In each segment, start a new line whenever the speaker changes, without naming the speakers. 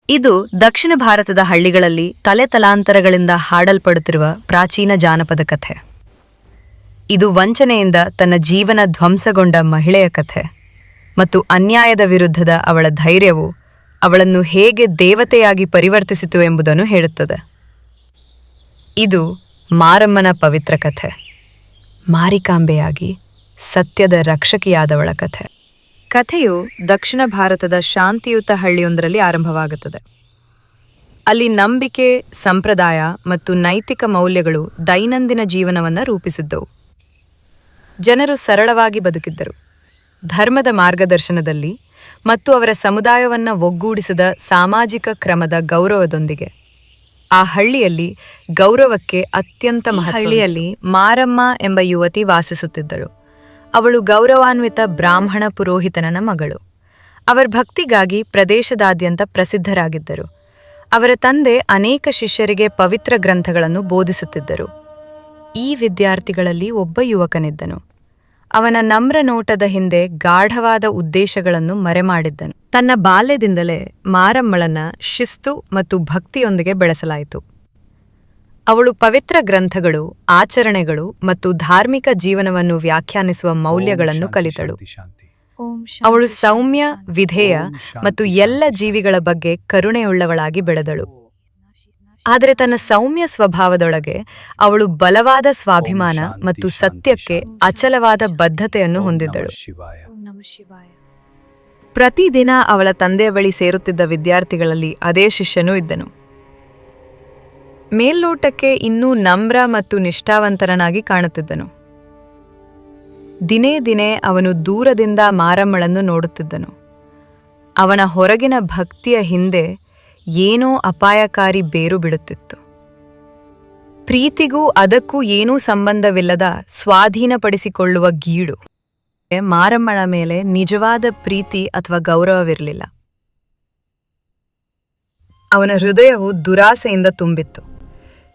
ಇದು ದಕ್ಷಿಣ ಭಾರತದ ಹಳ್ಳಿಗಳಲ್ಲಿ ತಲೆತಲಾಂತರಗಳಿಂದ ಹಾಡಲ್ಪಡುತ್ತಿರುವ ಪ್ರಾಚೀನ ಜಾನಪದ ಕಥೆ. ಇದು ವಂಚನೆಯಿಂದ ತನ್ನ ಜೀವನ ಧ್ವಂಸಗೊಂಡ ಮಹಿಳೆಯ ಕಥೆ ಮತ್ತು ಅನ್ಯಾಯದ ವಿರುದ್ಧದ ಅವಳ ಧೈರ್ಯವು ಅವಳನ್ನು ಹೇಗೆ ದೇವತೆಯಾಗಿ ಪರಿವರ್ತಿಸಿತು ಎಂಬುದನ್ನು ಹೇಳುತ್ತದೆ. ಇದು ಮಾರಮ್ಮನ ಪವಿತ್ರ ಕಥೆ, ಮಾರಿಕಾಂಬೆಯಾಗಿ ಸತ್ಯದ ರಕ್ಷಕಿಯಾದವಳ ಕಥೆ. ಕಥೆಯು ದಕ್ಷಿಣ ಭಾರತದ ಶಾಂತಿಯುತ ಹಳ್ಳಿಯೊಂದರಲ್ಲಿ ಆರಂಭವಾಗುತ್ತದೆ. ಅಲ್ಲಿ ನಂಬಿಕೆ, ಸಂಪ್ರದಾಯ ಮತ್ತು ನೈತಿಕ ಮೌಲ್ಯಗಳು ದೈನಂದಿನ ಜೀವನವನ್ನು ರೂಪಿಸಿದ್ದವು. ಜನರು ಸರಳವಾಗಿ ಬದುಕಿದ್ದರು, ಧರ್ಮದ ಮಾರ್ಗದರ್ಶನದಲ್ಲಿ ಮತ್ತು ಅವರ ಸಮುದಾಯವನ್ನು ಒಗ್ಗೂಡಿಸಿದ ಸಾಮಾಜಿಕ ಕ್ರಮದ ಗೌರವದೊಂದಿಗೆ. ಆ ಹಳ್ಳಿಯಲ್ಲಿ ಗೌರವಕ್ಕೆ ಅತ್ಯಂತ ಮಹತ್ವ. ಹಳ್ಳಿಯಲ್ಲಿ ಮಾರಮ್ಮ ಎಂಬ ಯುವತಿ ವಾಸಿಸುತ್ತಿದ್ದಳು. ಅವಳು ಗೌರವಾನ್ವಿತ ಬ್ರಾಹ್ಮಣ ಪುರೋಹಿತನ ಮಗಳು. ಅವರ ಭಕ್ತಿಗಾಗಿ ಪ್ರದೇಶದಾದ್ಯಂತ ಪ್ರಸಿದ್ಧರಾಗಿದ್ದರು. ಅವರ ತಂದೆ ಅನೇಕ ಶಿಷ್ಯರಿಗೆ ಪವಿತ್ರ ಗ್ರಂಥಗಳನ್ನು ಬೋಧಿಸುತ್ತಿದ್ದರು. ಈ ವಿದ್ಯಾರ್ಥಿಗಳಲ್ಲಿ ಒಬ್ಬ ಯುವಕನಿದ್ದನು. ಅವನ ನಮ್ರ ನೋಟದ ಹಿಂದೆ ಗಾಢವಾದ ಉದ್ದೇಶಗಳನ್ನು ಮರೆಮಾಡಿದ್ದನು. ತನ್ನ ಬಾಲ್ಯದಿಂದಲೇ ಮಾರಮ್ಮಳನ್ನ ಶಿಸ್ತು ಮತ್ತು ಭಕ್ತಿಯೊಂದಿಗೆ ಬೆಳೆಸಲಾಯಿತು. ಅವಳು ಪವಿತ್ರ ಗ್ರಂಥಗಳು, ಆಚರಣೆಗಳು ಮತ್ತು ಧಾರ್ಮಿಕ ಜೀವನವನ್ನು ವ್ಯಾಖ್ಯಾನಿಸುವ ಮೌಲ್ಯಗಳನ್ನು ಕಲಿತಳು. ಅವಳು ಸೌಮ್ಯ, ವಿಧೇಯ ಮತ್ತು ಎಲ್ಲ ಜೀವಿಗಳ ಬಗ್ಗೆ ಕರುಣೆಯುಳ್ಳವಳಾಗಿ ಬೆಳೆದಳು. ಆದರೆ ತನ್ನ ಸೌಮ್ಯ ಸ್ವಭಾವದೊಳಗೆ ಅವಳು ಬಲವಾದ ಸ್ವಾಭಿಮಾನ ಮತ್ತು ಸತ್ಯಕ್ಕೆ ಅಚಲವಾದ ಬದ್ಧತೆಯನ್ನು ಹೊಂದಿದ್ದಳು. ಪ್ರತಿದಿನ ಅವಳ ತಂದೆಯ ಬಳಿ ಸೇರುತ್ತಿದ್ದ ವಿದ್ಯಾರ್ಥಿಗಳಲ್ಲಿ ಅದೇ ಶಿಷ್ಯನೂ ಇದ್ದನು. ಮೇಲ್ನೋಟಕ್ಕೆ ಇನ್ನೂ ನಮ್ರ ಮತ್ತು ನಿಷ್ಠಾವಂತರನಾಗಿ ಕಾಣುತ್ತಿದ್ದನು. ದಿನೇ ದಿನೇ ಅವನು ದೂರದಿಂದ ಮಾರಮ್ಮಳನ್ನು ನೋಡುತ್ತಿದ್ದನು. ಅವನ ಹೊರಗಿನ ಭಕ್ತಿಯ ಹಿಂದೆ ಏನೋ ಅಪಾಯಕಾರಿ ಬೇರು ಬಿಡುತ್ತಿತ್ತು. ಪ್ರೀತಿಗೂ ಅದಕ್ಕೂ ಏನೂ ಸಂಬಂಧವಿಲ್ಲದ ಸ್ವಾಧೀನಪಡಿಸಿಕೊಳ್ಳುವ ಗೀಳು. ಮಾರಮ್ಮಳ ಮೇಲೆ ನಿಜವಾದ ಪ್ರೀತಿ ಅಥವಾ ಗೌರವವಿರಲಿಲ್ಲ. ಅವನ ಹೃದಯವು ದುರಾಸೆಯಿಂದ ತುಂಬಿತ್ತು,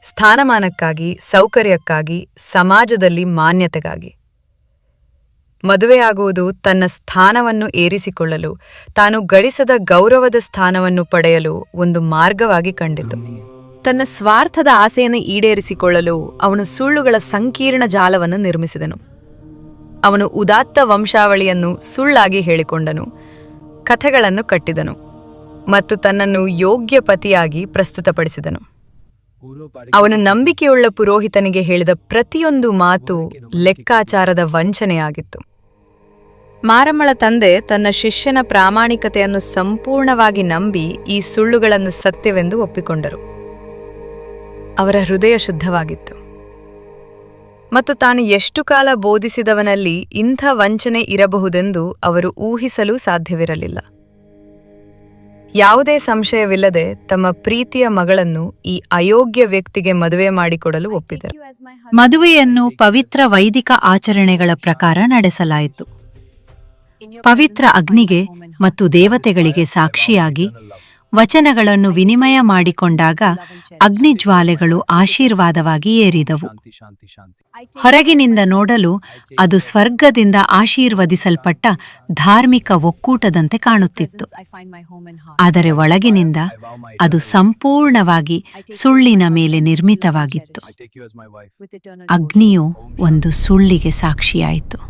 ಸ್ಥಾನಮಾನಕ್ಕಾಗಿ, ಸೌಕರ್ಯಕ್ಕಾಗಿ, ಸಮಾಜದಲ್ಲಿ ಮಾನ್ಯತೆಗಾಗಿ. ಮದುವೆಯಾಗುವುದು ತನ್ನ ಸ್ಥಾನವನ್ನು ಏರಿಸಿಕೊಳ್ಳಲು, ತಾನು ಗಳಿಸದ ಗೌರವದ ಸ್ಥಾನವನ್ನು ಪಡೆಯಲು ಒಂದು ಮಾರ್ಗವಾಗಿ ಕಂಡಿತು. ತನ್ನ ಸ್ವಾರ್ಥದ ಆಸೆಯನ್ನು ಈಡೇರಿಸಿಕೊಳ್ಳಲು ಅವನು ಸುಳ್ಳುಗಳ ಸಂಕೀರ್ಣ ಜಾಲವನ್ನು ನಿರ್ಮಿಸಿದನು. ಅವನು ಉದಾತ್ತ ವಂಶಾವಳಿಯನ್ನು ಸುಳ್ಳಾಗಿ ಹೇಳಿಕೊಂಡನು, ಕಥೆಗಳನ್ನು ಕಟ್ಟಿದನು ಮತ್ತು ತನ್ನನ್ನು ಯೋಗ್ಯ ಪತಿಯಾಗಿ ಪ್ರಸ್ತುತಪಡಿಸಿದನು. ಅವನು ನಂಬಿಕೆಯುಳ್ಳ ಪುರೋಹಿತನಿಗೆ ಹೇಳಿದ ಪ್ರತಿಯೊಂದು ಮಾತು ಲೆಕ್ಕಾಚಾರದ ವಂಚನೆಯಾಗಿತ್ತು. ಮಾರಮ್ಮಳ ತಂದೆ ತನ್ನ ಶಿಷ್ಯನ ಪ್ರಾಮಾಣಿಕತೆಯನ್ನು ಸಂಪೂರ್ಣವಾಗಿ ನಂಬಿ ಈ ಸುಳ್ಳುಗಳನ್ನು ಸತ್ಯವೆಂದು ಒಪ್ಪಿಕೊಂಡರು. ಅವರ ಹೃದಯ ಶುದ್ಧವಾಗಿತ್ತು ಮತ್ತು ತಾನು ಎಷ್ಟು ಕಾಲ ಬೋಧಿಸಿದವನಲ್ಲಿ ಇಂಥ ವಂಚನೆ ಇರಬಹುದೆಂದು ಅವರು ಊಹಿಸಲು ಸಾಧ್ಯವಿರಲಿಲ್ಲ. ಯಾವುದೇ ಸಂಶಯವಿಲ್ಲದೆ ತಮ್ಮ ಪ್ರೀತಿಯ ಮಗಳನ್ನು ಈ ಅಯೋಗ್ಯ ವ್ಯಕ್ತಿಗೆ ಮದುವೆ ಮಾಡಿಕೊಡಲು ಒಪ್ಪಿದರು.
ಮದುವೆಯನ್ನು ಪವಿತ್ರ ವೈದಿಕ ಆಚರಣೆಗಳ ಪ್ರಕಾರ ನಡೆಸಲಾಯಿತು. ಪವಿತ್ರ ಅಗ್ನಿಗೆ ಮತ್ತು ದೇವತೆಗಳಿಗೆ ಸಾಕ್ಷಿಯಾಗಿ ವಚನಗಳನ್ನು ವಿನಿಮಯ ಮಾಡಿಕೊಂಡಾಗ ಅಗ್ನಿಜ್ವಾಲೆಗಳು ಆಶೀರ್ವಾದವಾಗಿ ಏರಿದವು. ಹೊರಗಿನಿಂದ ನೋಡಲು ಅದು ಸ್ವರ್ಗದಿಂದ ಆಶೀರ್ವದಿಸಲ್ಪಟ್ಟ ಧಾರ್ಮಿಕ ಒಕ್ಕೂಟದಂತೆ ಕಾಣುತ್ತಿತ್ತು. ಆದರೆ ಒಳಗಿನಿಂದ ಅದು ಸಂಪೂರ್ಣವಾಗಿ ಸುಳ್ಳಿನ ಮೇಲೆ ನಿರ್ಮಿತವಾಗಿತ್ತು. ಅಗ್ನಿಯು ಒಂದು ಸುಳ್ಳಿಗೆ ಸಾಕ್ಷಿಯಾಯಿತು.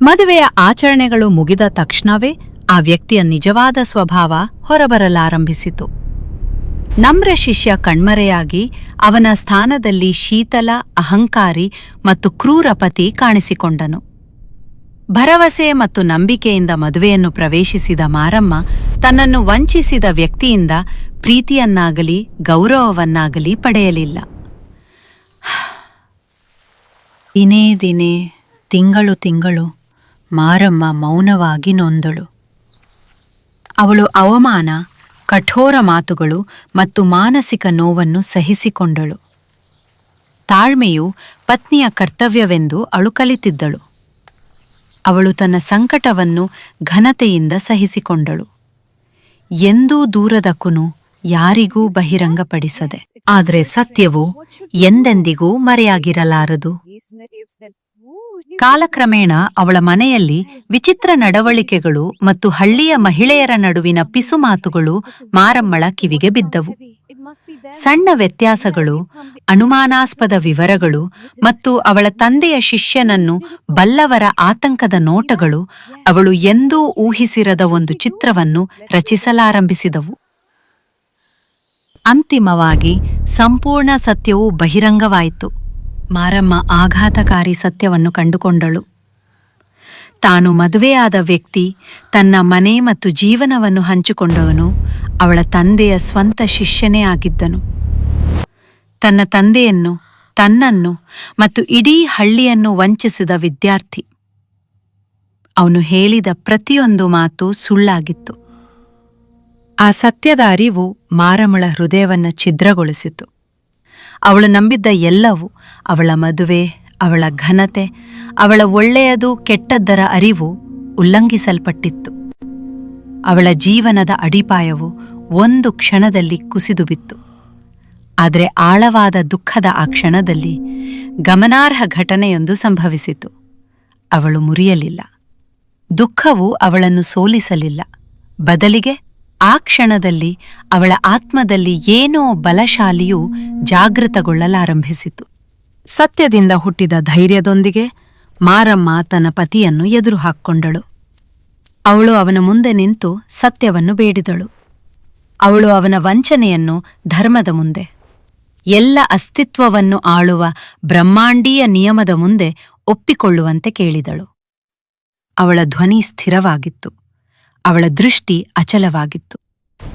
ಮದುವೆಯ ಆಚರಣೆಗಳು ಮುಗಿದ ತಕ್ಷಣವೇ ಆ ವ್ಯಕ್ತಿಯ ನಿಜವಾದ ಸ್ವಭಾವ ಹೊರಬರಲಾರಂಭಿಸಿತು. ನಮ್ರ ಶಿಷ್ಯ ಕಣ್ಮರೆಯಾಗಿ ಅವನ ಸ್ಥಾನದಲ್ಲಿ ಶೀತಲ, ಅಹಂಕಾರಿ ಮತ್ತು ಕ್ರೂರ ಪತಿ ಕಾಣಿಸಿಕೊಂಡನು. ಭರವಸೆ ಮತ್ತು ನಂಬಿಕೆಯಿಂದ ಮದುವೆಯನ್ನು ಪ್ರವೇಶಿಸಿದ ಮಾರಮ್ಮ ತನ್ನನ್ನು ವಂಚಿಸಿದ ವ್ಯಕ್ತಿಯಿಂದ ಪ್ರೀತಿಯನ್ನಾಗಲಿ ಗೌರವವನ್ನಾಗಲಿ ಪಡೆಯಲಿಲ್ಲ. ದಿನೇ ದಿನೇ, ತಿಂಗಳು ತಿಂಗಳು ಮಾರಮ್ಮ ಮೌನವಾಗಿ ನೊಂದಳು. ಅವಳು ಅವಮಾನ, ಕಠೋರ ಮಾತುಗಳು ಮತ್ತು ಮಾನಸಿಕ ನೋವನ್ನು ಸಹಿಸಿಕೊಂಡಳು. ತಾಳ್ಮೆಯು ಪತ್ನಿಯ ಕರ್ತವ್ಯವೆಂದು ಅವಳು ಕಲಿತಿದ್ದಳು. ಅವಳು ತನ್ನ ಸಂಕಟವನ್ನು ಘನತೆಯಿಂದ ಸಹಿಸಿಕೊಂಡಳು, ಎಂದೂ ದೂರದಕ್ಕೂ ಯಾರಿಗೂ ಬಹಿರಂಗಪಡಿಸದೆ. ಆದರೆ ಸತ್ಯವು ಎಂದೆಂದಿಗೂ ಮರೆಯಾಗಿರಲಾರದು. ಕಾಲಕ್ರಮೇಣ ಅವಳ ಮನೆಯಲ್ಲಿ ವಿಚಿತ್ರ ನಡವಳಿಕೆಗಳು ಮತ್ತು ಹಳ್ಳಿಯ ಮಹಿಳೆಯರ ನಡುವಿನ ಪಿಸುಮಾತುಗಳು ಮಾರಮ್ಮಳ ಕಿವಿಗೆ ಬಿದ್ದವು. ಸಣ್ಣ ವ್ಯತ್ಯಾಸಗಳು, ಅನುಮಾನಾಸ್ಪದ ವಿವರಗಳು ಮತ್ತು ಅವಳ ತಂದೆಯ ಶಿಷ್ಯನನ್ನು ಬಲ್ಲವರ ಆತಂಕದ ನೋಟಗಳು ಅವಳು ಎಂದೂ ಊಹಿಸಿರದ ಒಂದು ಚಿತ್ರವನ್ನು ರಚಿಸಲಾರಂಭಿಸಿದವು. ಅಂತಿಮವಾಗಿ ಸಂಪೂರ್ಣ ಸತ್ಯವು ಬಹಿರಂಗವಾಯಿತು. ಮಾರಮ್ಮ ಆಘಾತಕಾರಿ ಸತ್ಯವನ್ನು ಕಂಡುಕೊಂಡಳು. ತಾನು ಮದುವೆಯಾದ ವ್ಯಕ್ತಿ, ತನ್ನ ಮನೆ ಮತ್ತು ಜೀವನವನ್ನು ಹಂಚಿಕೊಂಡವನು ಅವಳ ತಂದೆಯ ಸ್ವಂತ ಶಿಷ್ಯನೇ ಆಗಿದ್ದನು. ತನ್ನ ತಂದೆಯನ್ನು, ತನ್ನನ್ನು ಮತ್ತು ಇಡೀ ಹಳ್ಳಿಯನ್ನು ವಂಚಿಸಿದ ವಿದ್ಯಾರ್ಥಿ. ಅವನು ಹೇಳಿದ ಪ್ರತಿಯೊಂದು ಮಾತು ಸುಳ್ಳಾಗಿತ್ತು. ಆ ಸತ್ಯದ ಅರಿವು ಮಾರಮ್ಮಳ ಹೃದಯವನ್ನು ಛಿದ್ರಗೊಳಿಸಿತು. ಅವಳು ನಂಬಿದ್ದ ಎಲ್ಲವೂ, ಅವಳ ಮದುವೆ, ಅವಳ ಘನತೆ, ಅವಳ ಒಳ್ಳೆಯದು ಕೆಟ್ಟದ್ದರ ಅರಿವು ಉಲ್ಲಂಘಿಸಲ್ಪಟ್ಟಿತ್ತು. ಅವಳ ಜೀವನದ ಅಡಿಪಾಯವು ಒಂದು ಕ್ಷಣದಲ್ಲಿ ಕುಸಿದು ಬಿತ್ತು. ಆದರೆ ಆಳವಾದ ದುಃಖದ ಆ ಕ್ಷಣದಲ್ಲಿ ಗಮನಾರ್ಹ ಘಟನೆಯೊಂದು ಸಂಭವಿಸಿತು. ಅವಳು ಮುರಿಯಲಿಲ್ಲ. ದುಃಖವು ಅವಳನ್ನು ಸೋಲಿಸಲಿಲ್ಲ. ಬದಲಿಗೆ ಆ ಕ್ಷಣದಲ್ಲಿ ಅವಳ ಆತ್ಮದಲ್ಲಿ ಏನೋ ಬಲಶಾಲಿಯೂ ಜಾಗೃತಗೊಳ್ಳಲಾರಂಭಿಸಿತು. ಸತ್ಯದಿಂದ ಹುಟ್ಟಿದ ಧೈರ್ಯದೊಂದಿಗೆ ಮಾರಮ್ಮ ತನ್ನ ಪತಿಯನ್ನು ಎದುರು ಹಾಕ್ಕೊಂಡಳು. ಅವಳು ಅವನ ಮುಂದೆ ನಿಂತು ಸತ್ಯವನ್ನು ಬೇಡಿದಳು. ಅವಳು ಅವನ ವಂಚನೆಯನ್ನು ಧರ್ಮದ ಮುಂದೆ, ಎಲ್ಲ ಅಸ್ತಿತ್ವವನ್ನು ಆಳುವ ಬ್ರಹ್ಮಾಂಡೀಯ ನಿಯಮದ ಮುಂದೆ ಒಪ್ಪಿಕೊಳ್ಳುವಂತೆ ಕೇಳಿದಳು. ಅವಳ ಧ್ವನಿ ಸ್ಥಿರವಾಗಿತ್ತು. ಅವಳ ದೃಷ್ಟಿ ಅಚಲವಾಗಿತ್ತು.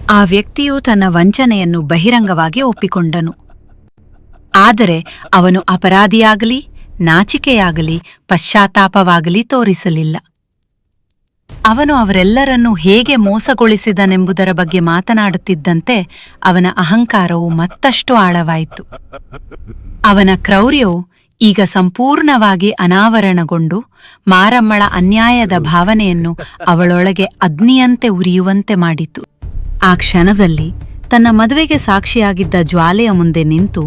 ಆ ವ್ಯಕ್ತಿಯು ತನ್ನ ವಂಚನೆಯನ್ನು ಬಹಿರಂಗವಾಗಿ ಒಪ್ಪಿಕೊಂಡನು. ಆದರೆ ಅವನು ಅಪರಾಧಿಯಾಗಲಿ, ನಾಚಿಕೆಯಾಗಲಿ, ಪಶ್ಚಾತ್ತಾಪವಾಗಲಿ ತೋರಿಸಲಿಲ್ಲ. ಅವನು ಅವರೆಲ್ಲರನ್ನೂ ಹೇಗೆ ಮೋಸಗೊಳಿಸಿದನೆಂಬುದರ ಬಗ್ಗೆ ಮಾತನಾಡುತ್ತಿದ್ದಂತೆ ಅವನ ಅಹಂಕಾರವು ಮತ್ತಷ್ಟು ಆಳವಾಯಿತು. ಅವನ ಕ್ರೌರ್ಯವು ಈಗ ಸಂಪೂರ್ಣವಾಗಿ ಅನಾವರಣಗೊಂಡು ಮಾರಮ್ಮಳ ಅನ್ಯಾಯದ ಭಾವನೆಯನ್ನು ಅವಳೊಳಗೆ ಅಗ್ನಿಯಂತೆ ಉರಿಯುವಂತೆ ಮಾಡಿತು. ಆ ಕ್ಷಣದಲ್ಲಿ ತನ್ನ ಮದುವೆಗೆ ಸಾಕ್ಷಿಯಾಗಿದ್ದ ಜ್ವಾಲೆಯ ಮುಂದೆ ನಿಂತು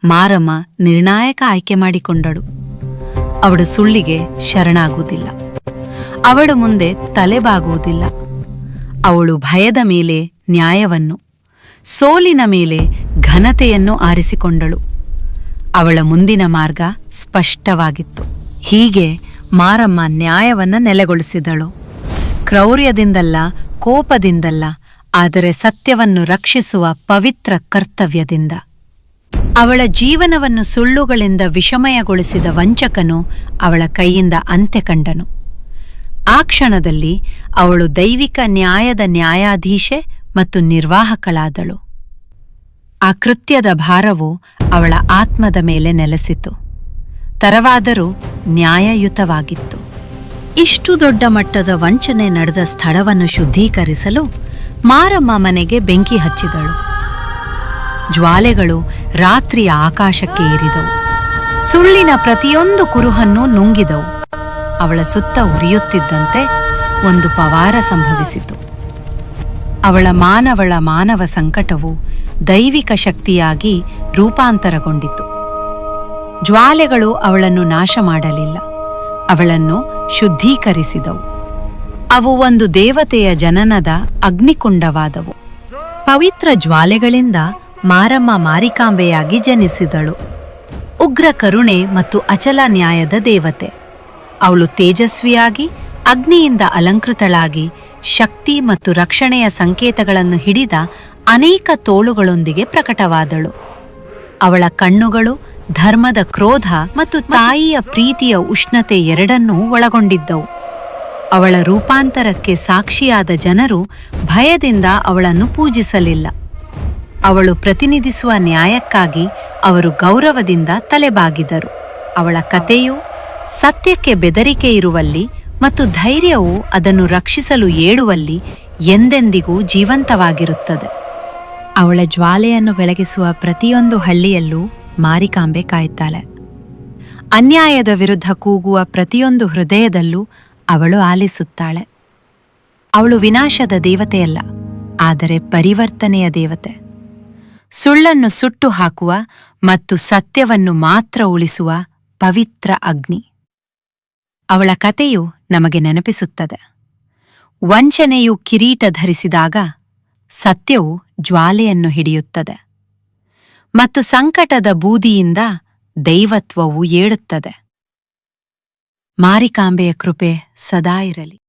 ಮಾರಮ್ಮ ನಿರ್ಣಾಯಕ ಆಯ್ಕೆ ಮಾಡಿಕೊಂಡಳು. ಅವಳು ಸುಳ್ಳಿಗೆ ಶರಣಾಗುವುದಿಲ್ಲ. ಅವಳ ಮುಂದೆ ತಲೆಬಾಗುವುದಿಲ್ಲ. ಅವಳು ಭಯದ ಮೇಲೆ ನ್ಯಾಯವನ್ನು, ಸೋಲಿನ ಮೇಲೆ ಘನತೆಯನ್ನು ಆರಿಸಿಕೊಂಡಳು. ಅವಳ ಮುಂದಿನ ಮಾರ್ಗ ಸ್ಪಷ್ಟವಾಗಿತ್ತು. ಹೀಗೆ ಮಾರಮ್ಮ ನ್ಯಾಯವನ್ನು ನೆಲೆಗೊಳಿಸಿದಳು. ಕ್ರೌರ್ಯದಿಂದಲ್ಲ, ಕೋಪದಿಂದಲ್ಲ, ಆದರೆ ಸತ್ಯವನ್ನು ರಕ್ಷಿಸುವ ಪವಿತ್ರ ಕರ್ತವ್ಯದಿಂದ. ಅವಳ ಜೀವನವನ್ನು ಸುಳ್ಳುಗಳಿಂದ ವಿಷಮಯಗೊಳಿಸಿದ ವಂಚಕನು ಅವಳ ಕೈಯಿಂದ ಅಂತ್ಯ ಕಂಡನು. ಆ ಕ್ಷಣದಲ್ಲಿ ಅವಳು ದೈವಿಕ ನ್ಯಾಯದ ನ್ಯಾಯಾಧೀಶೆ ಮತ್ತು ನಿರ್ವಾಹಕಳಾದಳು. ಆ ಕೃತ್ಯದ ಭಾರವು ಅವಳ ಆತ್ಮದ ಮೇಲೆ ನೆಲೆಸಿತು. ತರವಾದರೂ ನ್ಯಾಯಯುತವಾಗಿತ್ತು. ಇಷ್ಟು ದೊಡ್ಡ ಮಟ್ಟದ ವಂಚನೆ ನಡೆದ ಸ್ಥಳವನ್ನು ಶುದ್ಧೀಕರಿಸಲು ಮಾರಮ್ಮ ಮನೆಗೆ ಬೆಂಕಿ ಹಚ್ಚಿದಳು. ಜ್ವಾಲೆಗಳು ರಾತ್ರಿಯ ಆಕಾಶಕ್ಕೆ ಏರಿದವು. ಸುಳ್ಳಿನ ಪ್ರತಿಯೊಂದು ಕುರುಹನ್ನೂ ನುಂಗಿದವು. ಅವಳ ಸುತ್ತ ಉರಿಯುತ್ತಿದ್ದಂತೆ ಒಂದು ಪವಾರ ಸಂಭವಿಸಿತು. ಅವಳ ಮಾನವ ಸಂಕಟವು ದೈವಿಕ ಶಕ್ತಿಯಾಗಿ ರೂಪಾಂತರಗೊಂಡಿತು. ಜ್ವಾಲೆಗಳು ಅವಳನ್ನು ನಾಶ ಮಾಡಲಿಲ್ಲ, ಅವಳನ್ನು ಶುದ್ಧೀಕರಿಸಿದವು. ಅವು ಒಂದು ದೇವತೆಯ ಜನನದ ಅಗ್ನಿಕುಂಡವಾದವು. ಪವಿತ್ರ ಜ್ವಾಲೆಗಳಿಂದ ಮಾರಮ್ಮ ಮಾರಿಕಾಂಬೆಯಾಗಿ ಜನಿಸಿದಳು. ಉಗ್ರ ಕರುಣೆ ಮತ್ತು ಅಚಲ ನ್ಯಾಯದ ದೇವತೆ. ಅವಳು ತೇಜಸ್ವಿಯಾಗಿ, ಅಗ್ನಿಯಿಂದ ಅಲಂಕೃತಳಾಗಿ, ಶಕ್ತಿ ಮತ್ತು ರಕ್ಷಣೆಯ ಸಂಕೇತಗಳನ್ನು ಹಿಡಿದ ಅನೇಕ ತೋಳುಗಳೊಂದಿಗೆ ಪ್ರಕಟವಾದಳು. ಅವಳ ಕಣ್ಣುಗಳು ಧರ್ಮದ ಕ್ರೋಧ ಮತ್ತು ತಾಯಿಯ ಪ್ರೀತಿಯ ಉಷ್ಣತೆ ಎರಡನ್ನೂ ಒಳಗೊಂಡಿದ್ದವು. ಅವಳ ರೂಪಾಂತರಕ್ಕೆ ಸಾಕ್ಷಿಯಾದ ಜನರು ಭಯದಿಂದ ಅವಳನ್ನು ಪೂಜಿಸಲಿಲ್ಲ. ಅವಳು ಪ್ರತಿನಿಧಿಸುವ ನ್ಯಾಯಕ್ಕಾಗಿ ಅವರು ಗೌರವದಿಂದ ತಲೆಬಾಗಿದರು. ಅವಳ ಕಥೆಯು ಸತ್ಯಕ್ಕೆ ಬೆದರಿಕೆ ಇರುವಲ್ಲಿ ಮತ್ತು ಧೈರ್ಯವು ಅದನ್ನು ರಕ್ಷಿಸಲು ಏಳುವಲ್ಲಿ ಎಂದೆಂದಿಗೂ ಜೀವಂತವಾಗಿರುತ್ತದೆ. ಅವಳ ಜ್ವಾಲೆಯನ್ನು ಬೆಳಗಿಸುವ ಪ್ರತಿಯೊಂದು ಹಳ್ಳಿಯಲ್ಲೂ ಮಾರಿಕಾಂಬೆ ಕಾಯುತ್ತಾಳೆ. ಅನ್ಯಾಯದ ವಿರುದ್ಧ ಕೂಗುವ ಪ್ರತಿಯೊಂದು ಹೃದಯದಲ್ಲೂ ಅವಳು ಆಲಿಸುತ್ತಾಳೆ. ಅವಳು ವಿನಾಶದ ದೇವತೆಯಲ್ಲ, ಆದರೆ ಪರಿವರ್ತನೆಯ ದೇವತೆ. ಸುಳ್ಳನ್ನು ಸುಟ್ಟು ಹಾಕುವ ಮತ್ತು ಸತ್ಯವನ್ನು ಮಾತ್ರ ಉಳಿಸುವ ಪವಿತ್ರ ಅಗ್ನಿ. ಅವಳ ಕತೆಯು ನಮಗೆ ನೆನಪಿಸುತ್ತದೆ. ವಂಚನೆಯು ಕಿರೀಟ ಧರಿಸಿದಾಗ ಸತ್ಯವು ಜ್ವಾಲೆಯನ್ನು ಹಿಡಿಯುತ್ತದೆ ಮತ್ತು ಸಂಕಟದ ಬೂದಿಯಿಂದ ದೈವತ್ವವು ಏಳುತ್ತದೆ. ಮಾರಿಕಾಂಬೆಯ ಕೃಪೆ ಸದಾ ಇರಲಿ.